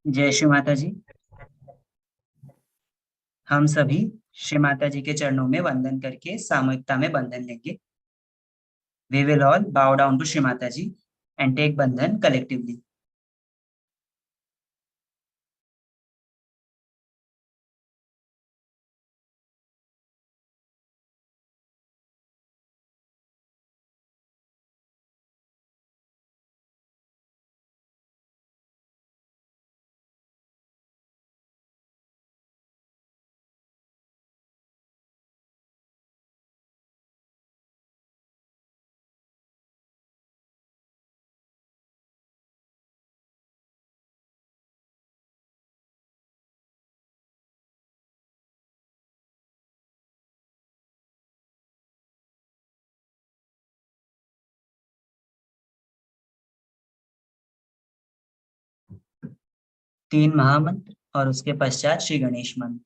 जय श्री माता जी। हम सभी श्री माता जी के चरणों में वंदन करके सामूहिकता में बंधन लेंगे। We will all bow down to Shri Mata Ji and take bandhan collectively. तीन महामंत्र और उसके पश्चात श्री गणेश मंत्र।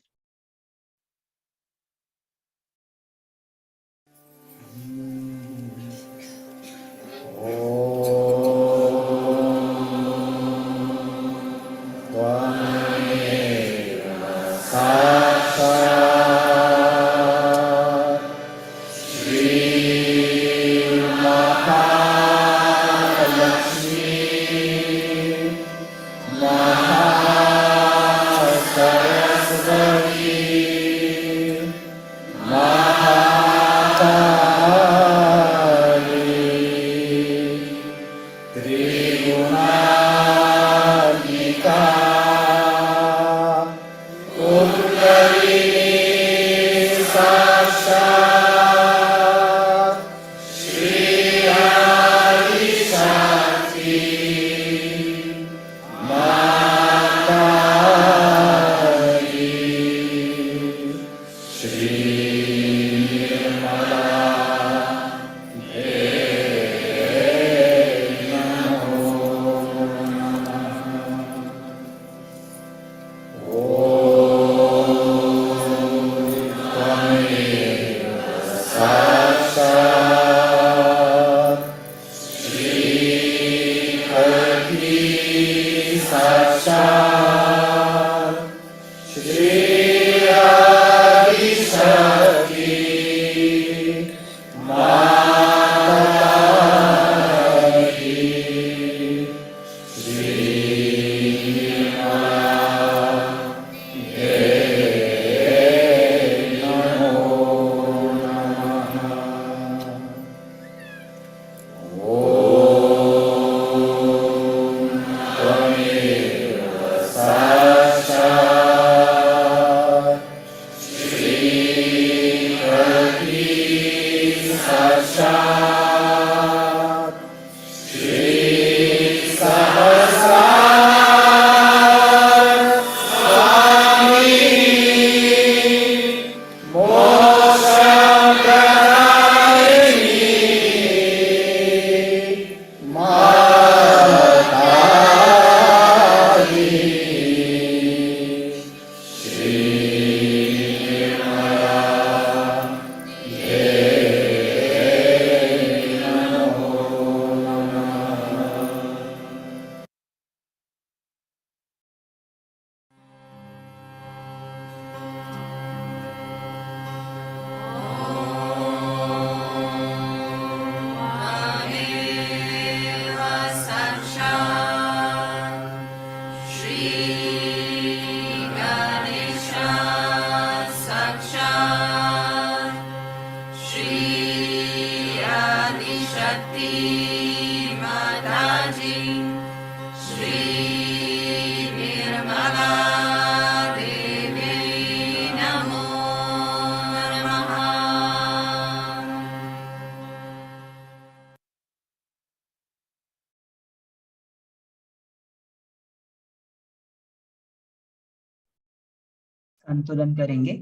संतुलन करेंगे।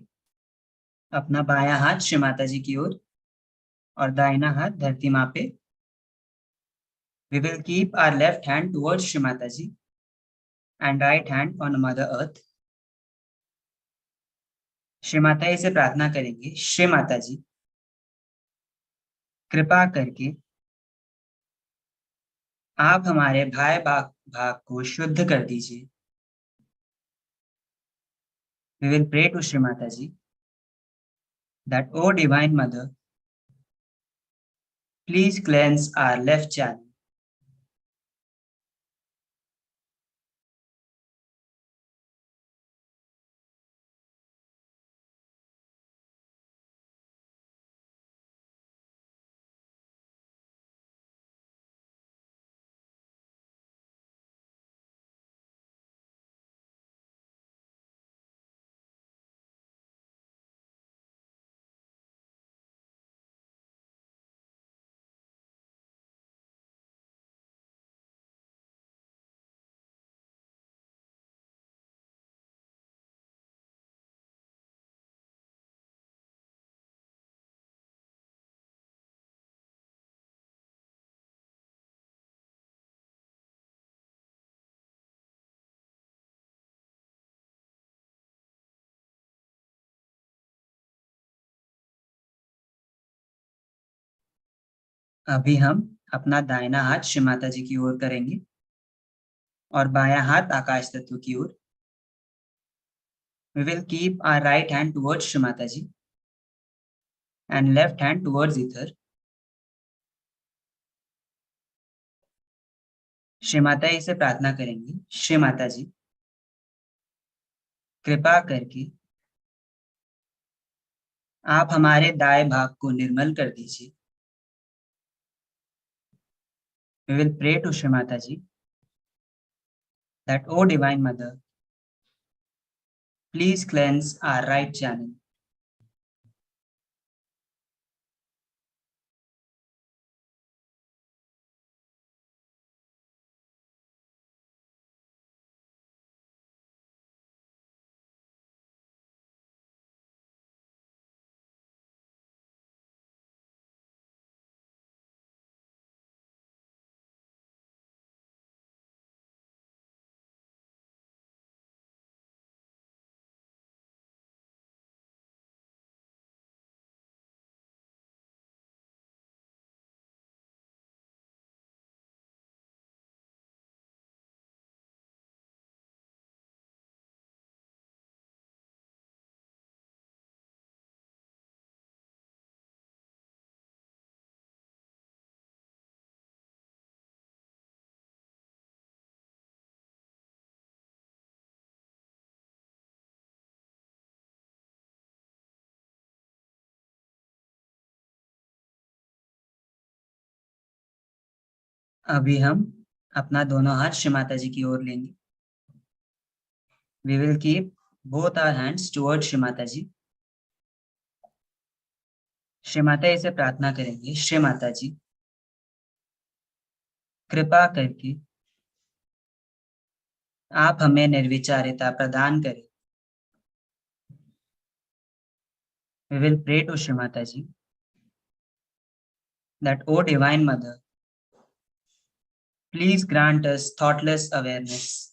अपना बायां हाथ श्री माता जी की ओर और दाहिना हाथ धरती माँ पे। We will keep our left hand towards Shri Mata Ji and right hand on Mother Earth. Shri Mata जी से प्रार्थना करेंगे, श्री माता जी कृपा करके आप हमारे भाई भाग को शुद्ध कर दीजिए। We will pray to Shri Mataji that, O Divine Mother, please cleanse our left channel. अभी हम अपना दाहिना हाथ श्री माता जी की ओर करेंगे और बायां हाथ आकाश तत्व की ओर. We will keep our right hand towards Shri Mataji and left hand towards ether. Shri Mata जी से प्रार्थना करेंगे, श्री माता जी कृपा करके आप हमारे दाएं भाग को निर्मल कर दीजिए. We will pray to Shri Mataji that, O Divine Mother, please cleanse our right channel. अभी हम अपना दोनों हाथ श्री माता जी की ओर लेंगे. We will keep both our hands towards Shri Mata जी. श्री माता जी से प्रार्थना करेंगे, श्री माता जी कृपा करके आप हमें निर्विचारिता प्रदान करें. We will pray to Shri Mataji that, O Divine Mother, please grant us thoughtless awareness.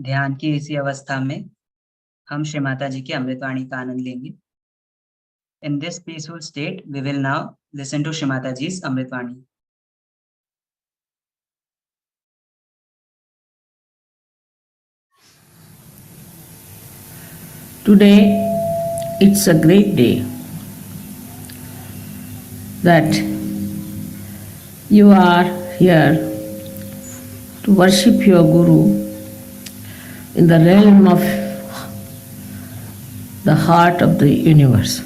ध्यान की इसी अवस्था में हम श्री माता जी की अमृतवाणी का आनंद लेंगे. In this peaceful state, we will now listen to Shri Mataji's Amritvani. Today, it's a great day that you are here to worship your Guru, in the realm of the heart of the universe.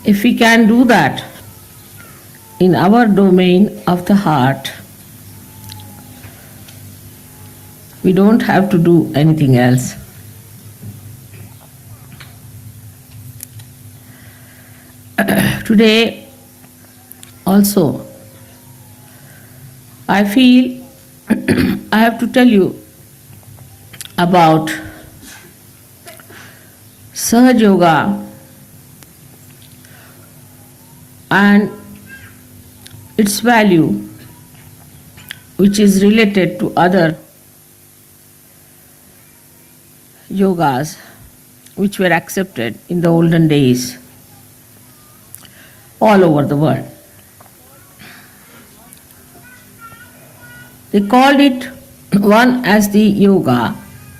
If we can do that in our domain of the heart, we don't have to do anything else. Today also, I feel I have to tell you about Sahaja Yoga and its value, which is related to other yogas which were accepted in the olden days all over the world. They called it one as the yoga,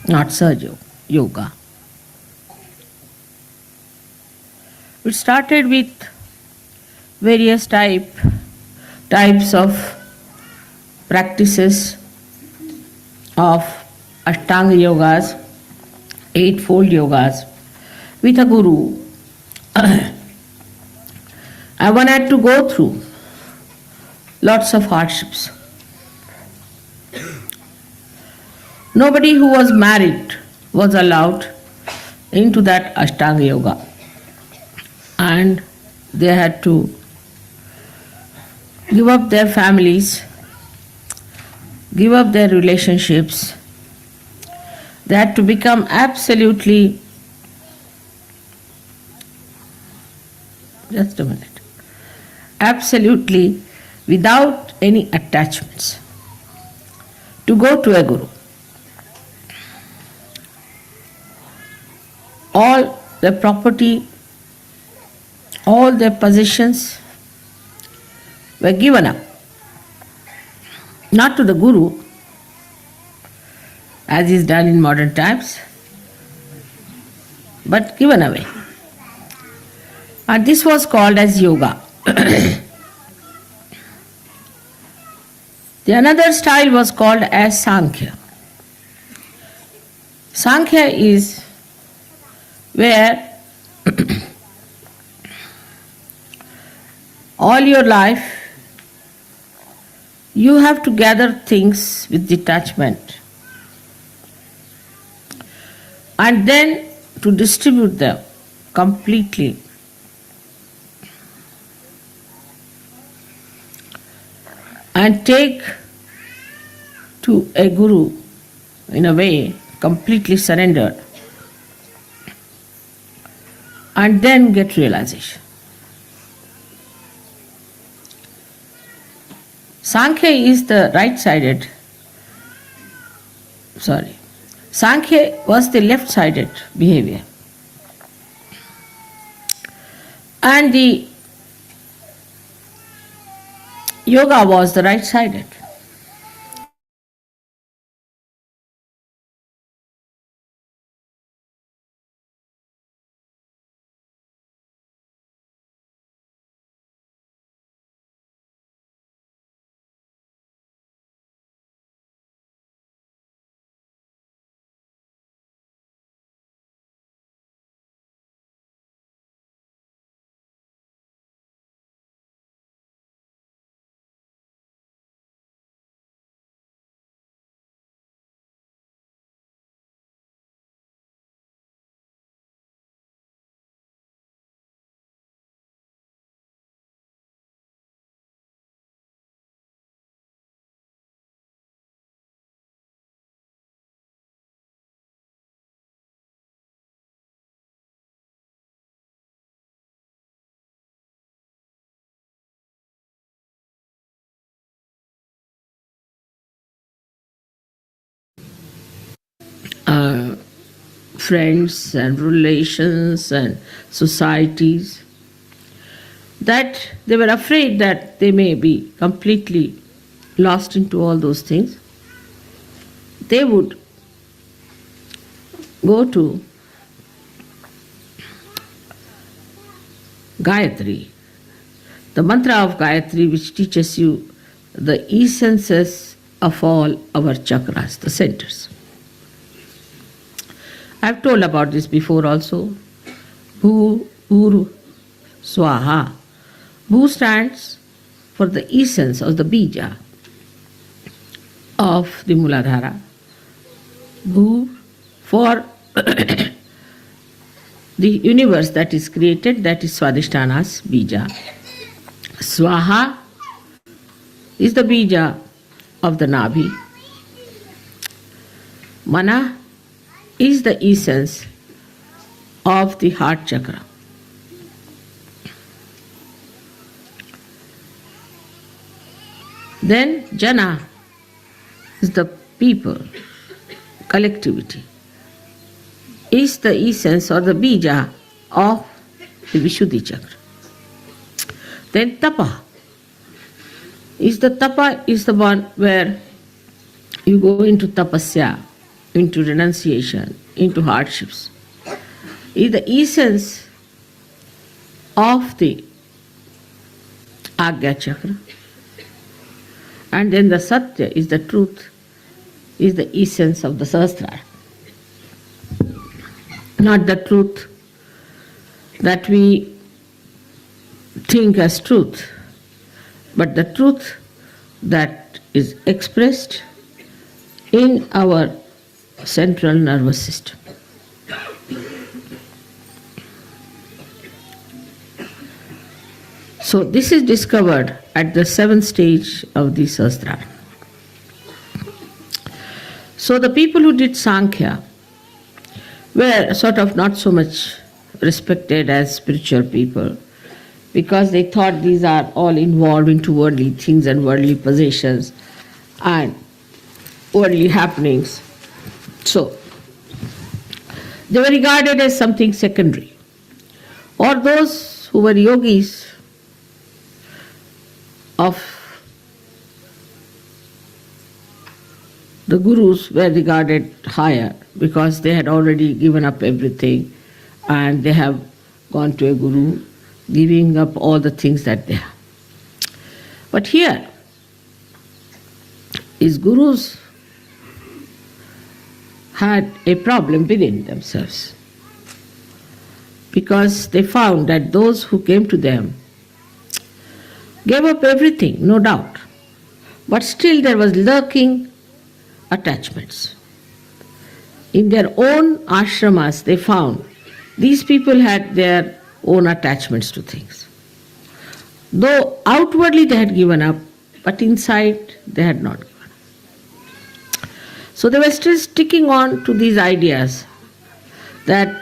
not Sahaja Yoga. It started with various types of practices of Ashtanga yogas, eightfold yogas, with a guru. And one had to go through lots of hardships. Nobody who was married was allowed into that Ashtanga yoga, and they had to give up their families, give up their relationships. They had to become absolutely, just a minute, absolutely without any attachments to go to a guru. All their property, all their possessions were given up, not to the guru, as is done in modern times, but given away. And this was called as yoga. The another style was called as Sankhya. Sankhya is where all your life you have to gather things with detachment and then to distribute them completely. And take to a guru in a way completely surrendered, and then get realization. Sankhya is the right-sided, Sankhya was the left-sided behavior. And the yoga was the right-sided. Friends and relations and societies, that they were afraid that they may be completely lost into all those things. They would go to Gayatri, the mantra of Gayatri, which teaches you the essences of all our chakras, the centers. I've told about this before also. Bhu, Uru, Swaha. Bhu stands for the essence of the bija of the Muladhara. Bhu for the universe that is created, that is Swadhisthana's bija. Swaha is the bija of the Nabhi. Mana is the essence of the heart chakra. Then Jana is the people, collectivity, is the essence or the bija of the Vishuddhi chakra. Then Tapa is the one where you go into tapasya, into renunciation, into hardships. Is the essence of the Agya chakra. And then the Satya is the truth, is the essence of the Sahasrara. Not the truth that we think as truth, but the truth that is expressed in our central nervous system. So this is discovered at the 7th stage of the Sahasrara. So the people who did Sankhya were sort of not so much respected as spiritual people, because they thought these are all involved into worldly things and worldly possessions and worldly happenings. So they were regarded as something secondary. Or those who were yogis of the gurus were regarded higher, because they had already given up everything and they have gone to a guru, giving up all the things that they have. But here is gurus had a problem within themselves, because they found that those who came to them gave up everything, no doubt, but still there was lurking attachments. In their own ashramas, they found these people had their own attachments to things. Though outwardly they had given up, but inside they had not given up. So they were still sticking on to these ideas that,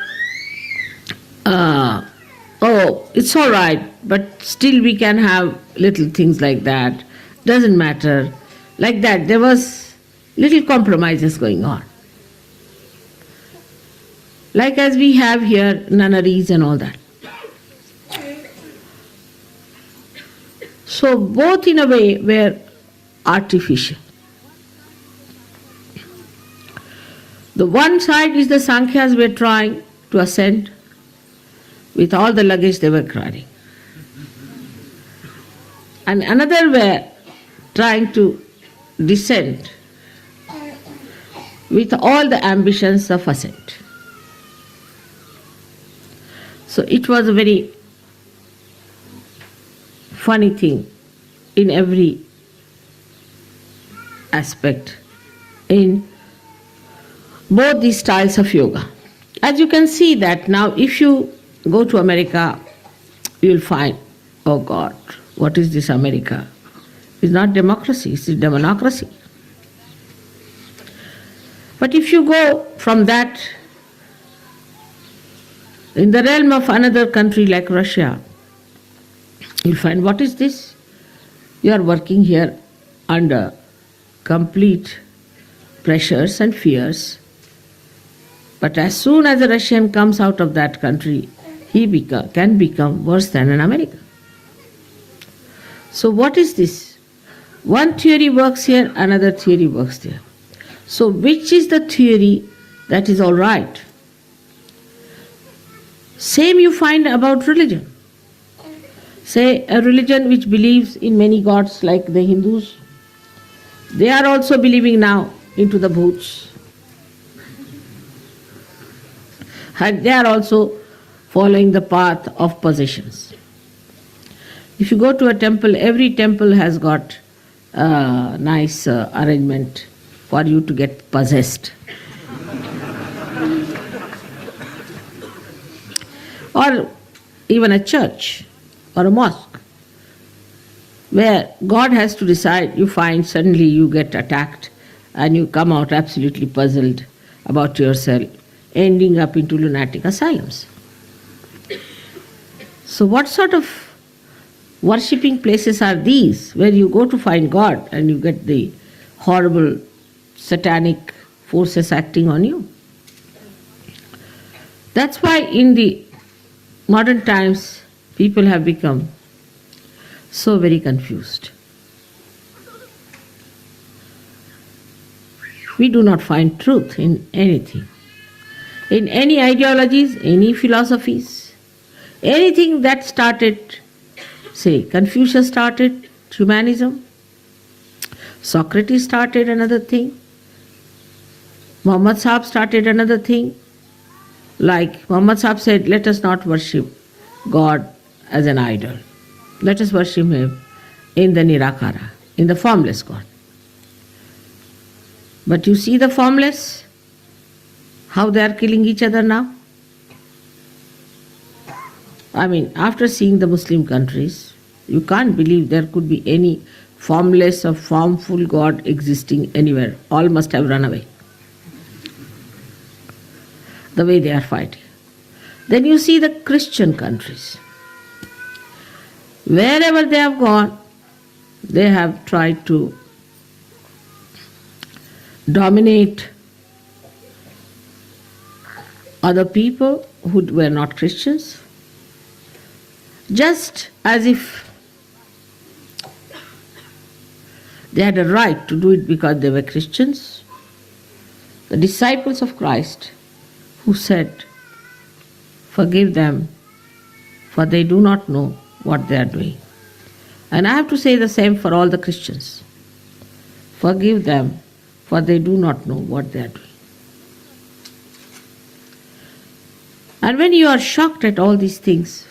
oh, it's all right, but still we can have little things like that, doesn't matter. Like that, there was little compromises going on. Like as we have here, nunneries and all that. So both in a way were artificial. The one side is the Sankhyas were trying to ascend with all the luggage they were carrying. And another were trying to descend with all the ambitions of ascent. So it was a very funny thing in every aspect in both these styles of yoga. As you can see that now, if you go to America, you will find, oh God, what is this America? It's not democracy, it's demonocracy. But if you go from that in the realm of another country like Russia, you'll find, what is this? You are working here under complete pressures and fears. But as soon as a Russian comes out of that country, he can become worse than an American. So what is this? One theory works here, another theory works there. So which is the theory that is all right? Same you find about religion. Say a religion which believes in many gods like the Hindus, They are also believing now into the bhoots. And they are also following the path of possessions. If you go to a temple, every temple has got a nice arrangement for you to get possessed. Or even a church or a mosque, where God has to decide, you find suddenly you get attacked and you come out absolutely puzzled about yourself, ending up into lunatic asylums. So what sort of worshipping places are these where you go to find God and you get the horrible satanic forces acting on you? That's why in the modern times people have become so very confused. We do not find truth in anything, in any ideologies, any philosophies, anything that started, say, Confucius started humanism, Socrates started another thing, Muhammad Sahib started another thing. Like Muhammad Sahib said, let us not worship God as an idol. Let us worship Him in the Nirakara, in the formless God. But you see the formless, how they are killing each other now? I mean, after seeing the Muslim countries, you can't believe there could be any formless or formful God existing anywhere. All must have run away. The way they are fighting. Then you see the Christian countries. Wherever they have gone, they have tried to dominate other people who were not Christians, just as if they had a right to do it because they were Christians. The disciples of Christ who said, forgive them, for they do not know what they are doing. And I have to say the same for all the Christians. Forgive them, for they do not know what they are doing. And when you are shocked at all these things,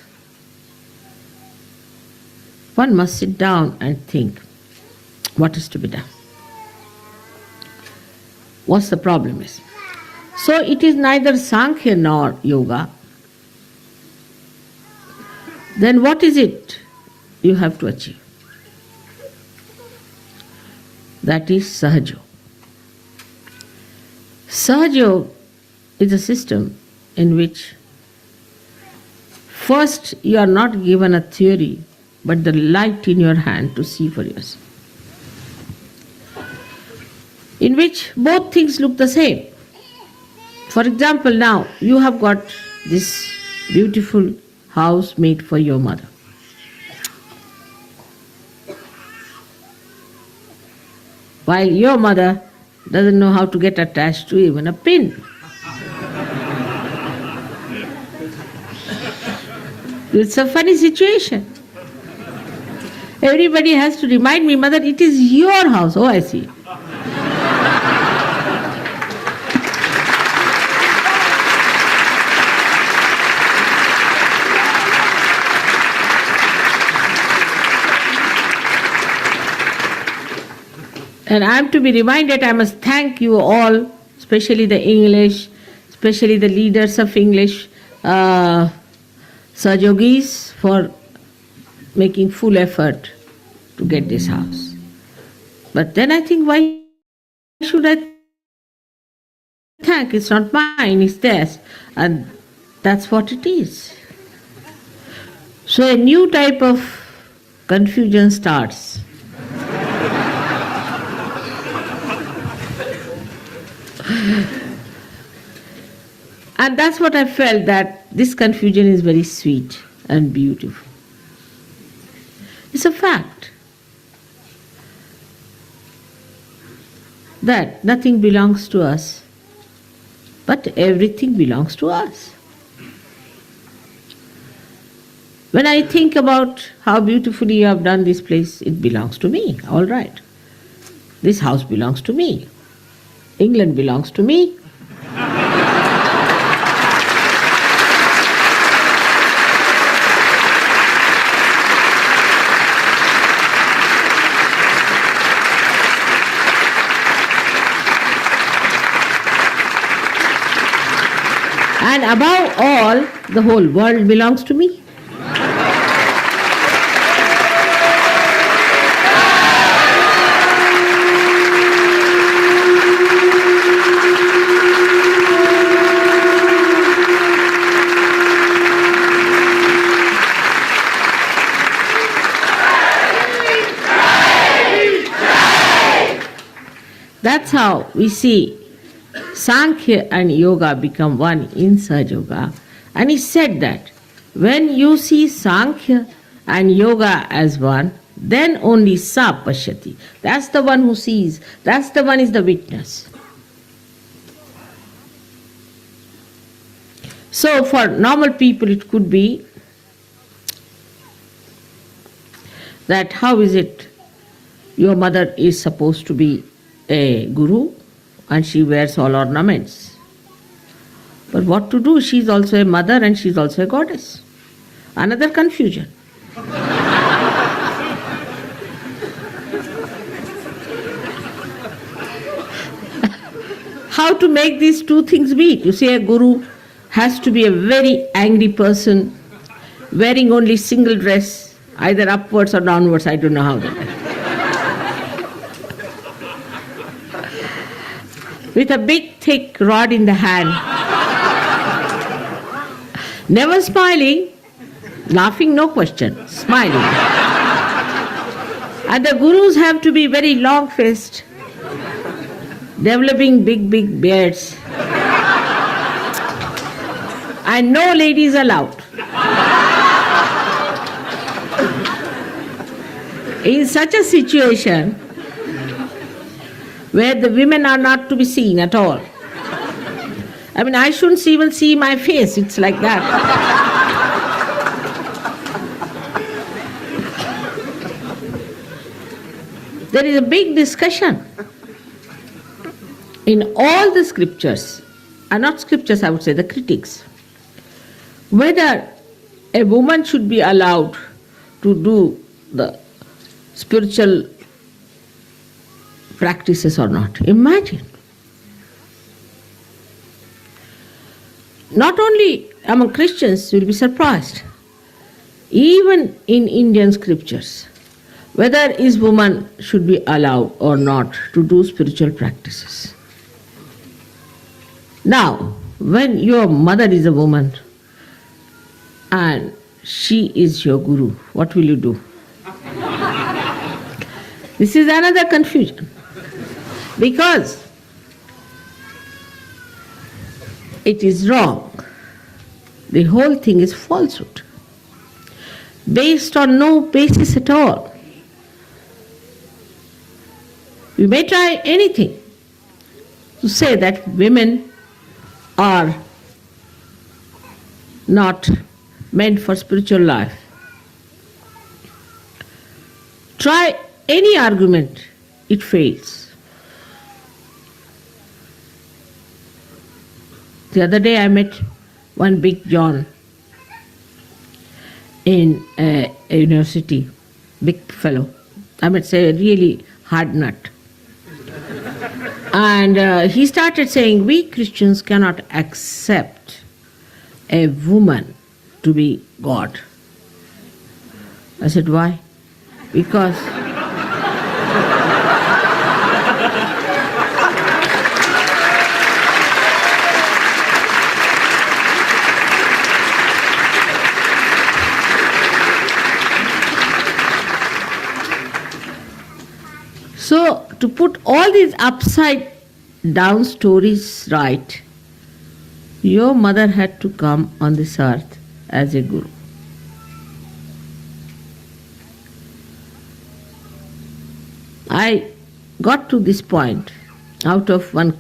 one must sit down and think, what is to be done? What's the problem is? So it is neither Sankhya nor Yoga. Then what is it you have to achieve? That is Sahaja. Sahaja is a system in which first you are not given a theory, but the light in your hand to see for yourself. In which both things look the same. For example, now you have got this beautiful house made for your mother. While your mother doesn't know how to get attached to even a pin. It's a funny situation. Everybody has to remind me, Mother, it is your house. Oh, I see. And I am to be reminded, I must thank you all, especially the English, especially the leaders of English, Sahajogis, for making full effort to get this house. But then I think, why should I thank? It's not mine, it's theirs. And that's what it is. So a new type of confusion starts. And that's what I felt, that this confusion is very sweet and beautiful. It's a fact that nothing belongs to us, but everything belongs to us. When I think about how beautifully you have done this place, it belongs to me, all right. This house belongs to me. England belongs to me. And above all, the whole world belongs to me. That's how we see Sankhya and Yoga become one in Sahaja Yoga. And he said that when you see Sankhya and Yoga as one, then only Sa Pashyati. That's the one who sees. That's the one is the witness. So for normal people it could be that how is it your mother is supposed to be a guru and she wears all ornaments. But what to do? She is also a mother and she is also a goddess. Another confusion. How to make these two things meet? You see, a guru has to be a very angry person, wearing only single dress, either upwards or downwards, I don't know how that is. With a big thick rod in the hand. Never smiling, laughing no question, smiling. And the gurus have to be very long-faced, developing big beards. And no ladies allowed. In such a situation, where the women are not to be seen at all. I mean, I shouldn't even see my face, it's like that. There is a big discussion in all the scriptures, and not scriptures, I would say, the critics, whether a woman should be allowed to do the spiritual practices or not. Imagine. Not only among Christians, you will be surprised. Even in Indian scriptures, whether is woman should be allowed or not to do spiritual practices. Now, when your mother is a woman and she is your guru, what will you do? This is another confusion. Because it is wrong. The whole thing is falsehood, based on no basis at all. You may try anything to say that women are not meant for spiritual life. Try any argument, it fails. The other day I met one big John in a university, big fellow. I might say a really hard nut. And he started saying, we Christians cannot accept a woman to be God. I said, why? Because so, to put all these upside down stories right, your mother had to come on this earth as a guru. I got to this point out of one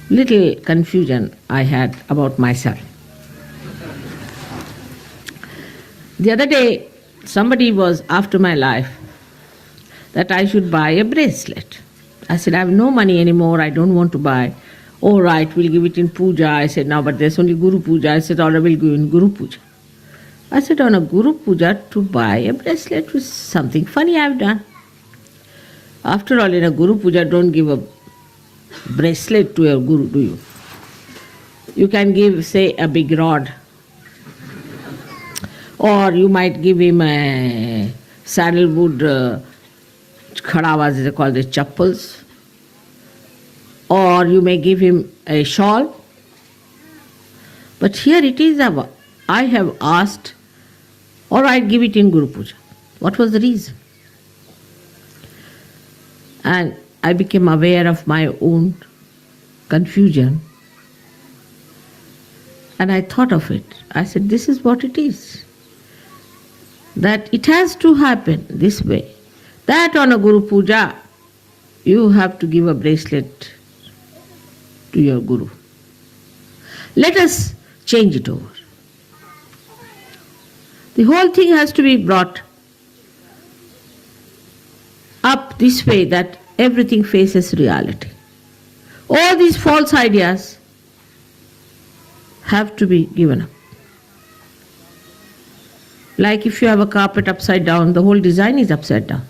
little confusion I had about myself. The other day, somebody was after my life, that I should buy a bracelet. I said, I have no money anymore, I don't want to buy. Oh, right, we'll give it in Puja. I said, no, but there's only Guru Puja. I said, all right, we'll give in Guru Puja. I said, on a Guru Puja to buy a bracelet was something funny I've done. After all, in a Guru Puja, don't give a bracelet to your Guru, do you? You can give, say, a big rod. Or you might give him a sandalwood khadawas, they call the chappals. Or you may give him a shawl. But here it is, I have asked, or I'd give it in Guru Puja. What was the reason? And I became aware of my own confusion. And I thought of it. I said, this is what it is. That it has to happen this way. That on a Guru Puja, you have to give a bracelet to your Guru. Let us change it over. The whole thing has to be brought up this way that everything faces reality. All these false ideas have to be given up. Like if you have a carpet upside down, the whole design is upside down.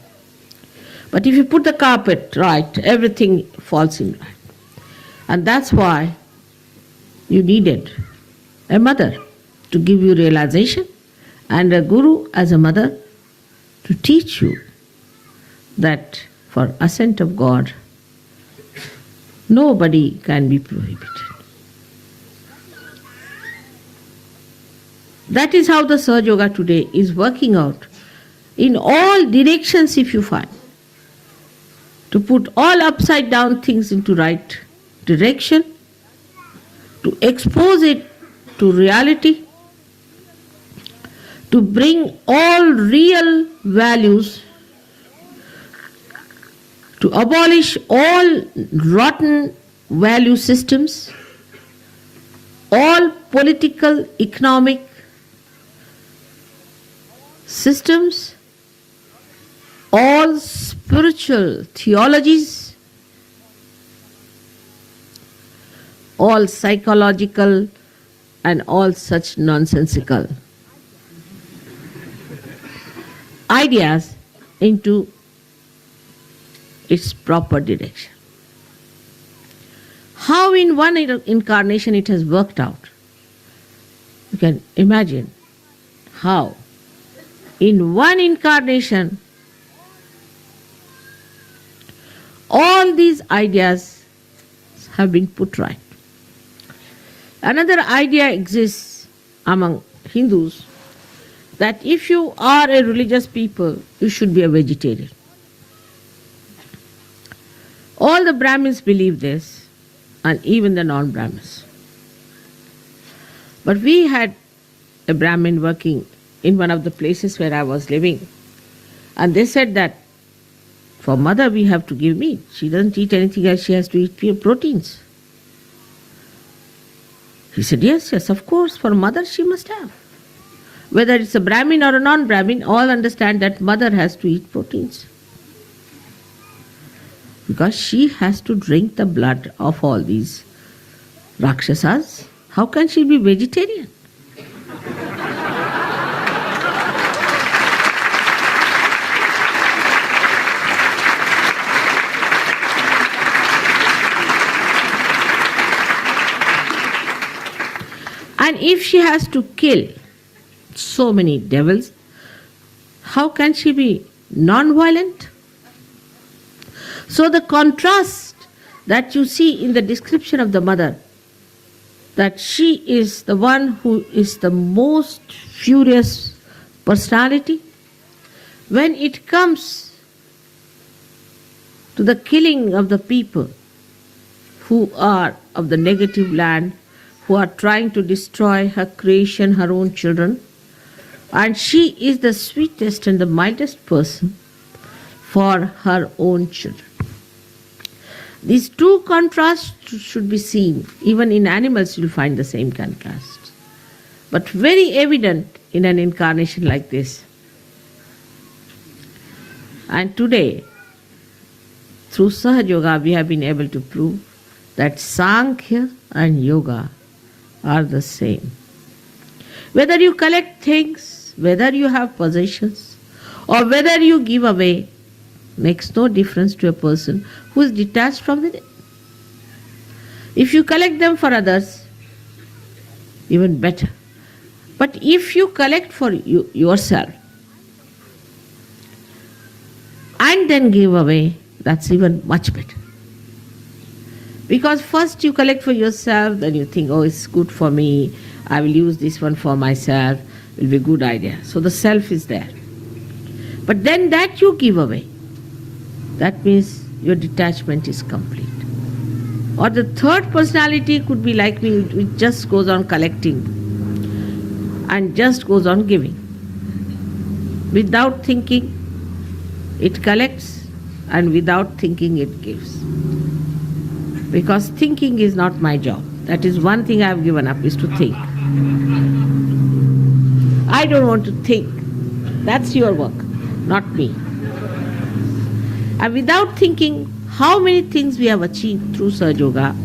But if you put the carpet right, everything falls in right. And that's why you needed a mother to give you realization and a guru as a mother to teach you that for ascent of God, nobody can be prohibited. That is how the Sahaja Yoga today is working out in all directions, if you find. To put all upside down things into right direction, to expose it to reality, to bring all real values, to abolish all rotten value systems, all political, economic systems, all spiritual theologies, all psychological and all such nonsensical ideas into its proper direction. How in one incarnation it has worked out. You can imagine how in one incarnation all these ideas have been put right. Another idea exists among Hindus that if you are a religious people, you should be a vegetarian. All the Brahmins believe this, and even the non-Brahmins. But we had a Brahmin working in one of the places where I was living, and they said that for mother we have to give meat. She doesn't eat anything else, she has to eat pure proteins. He said, yes, of course, for mother she must have. Whether it's a Brahmin or a non-Brahmin, all understand that mother has to eat proteins. Because she has to drink the blood of all these Rakshasas. How can she be vegetarian? And if she has to kill so many devils, how can she be non-violent? So the contrast that you see in the description of the mother, that she is the one who is the most furious personality, when it comes to the killing of the people who are of the negative land, who are trying to destroy her creation, her own children, and she is the sweetest and the mildest person for her own children. These two contrasts should be seen. Even in animals you'll find the same contrast. But very evident in an incarnation like this. And today, through Sahaja Yoga, we have been able to prove that Sankhya and Yoga are the same. Whether you collect things, whether you have possessions, or whether you give away, makes no difference to a person who is detached from it. If you collect them for others, even better. But if you collect for yourself and then give away, that's even much better. Because first you collect for yourself, then you think, oh, it's good for me, I will use this one for myself, it will be a good idea. So the self is there. But then that you give away, that means your detachment is complete. Or the third personality could be like me, which just goes on collecting and just goes on giving. Without thinking, it collects, and without thinking, it gives. Because thinking is not my job. That is one thing I have given up, is to think. I don't want to think. That's your work, not me. And without thinking, how many things we have achieved through Sahaja Yoga,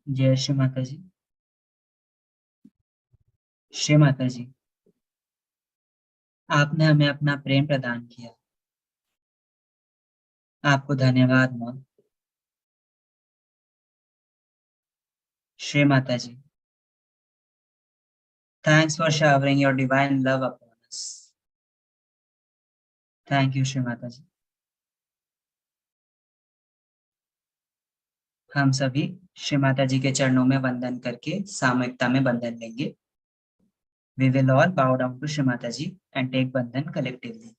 जय श्री माता जी। श्री माता जी, आपने हमें अपना प्रेम प्रदान किया। आपको धन्यवाद माँ। श्री माता जी, thanks for showering your divine love upon us. Thank you, Shri Mata जी। हम सभी श्री माता जी के चरणों में वंदन करके सामूहिकता में बंधन लेंगे। We will all bow down to Shri Mataji and take bandhan collectively.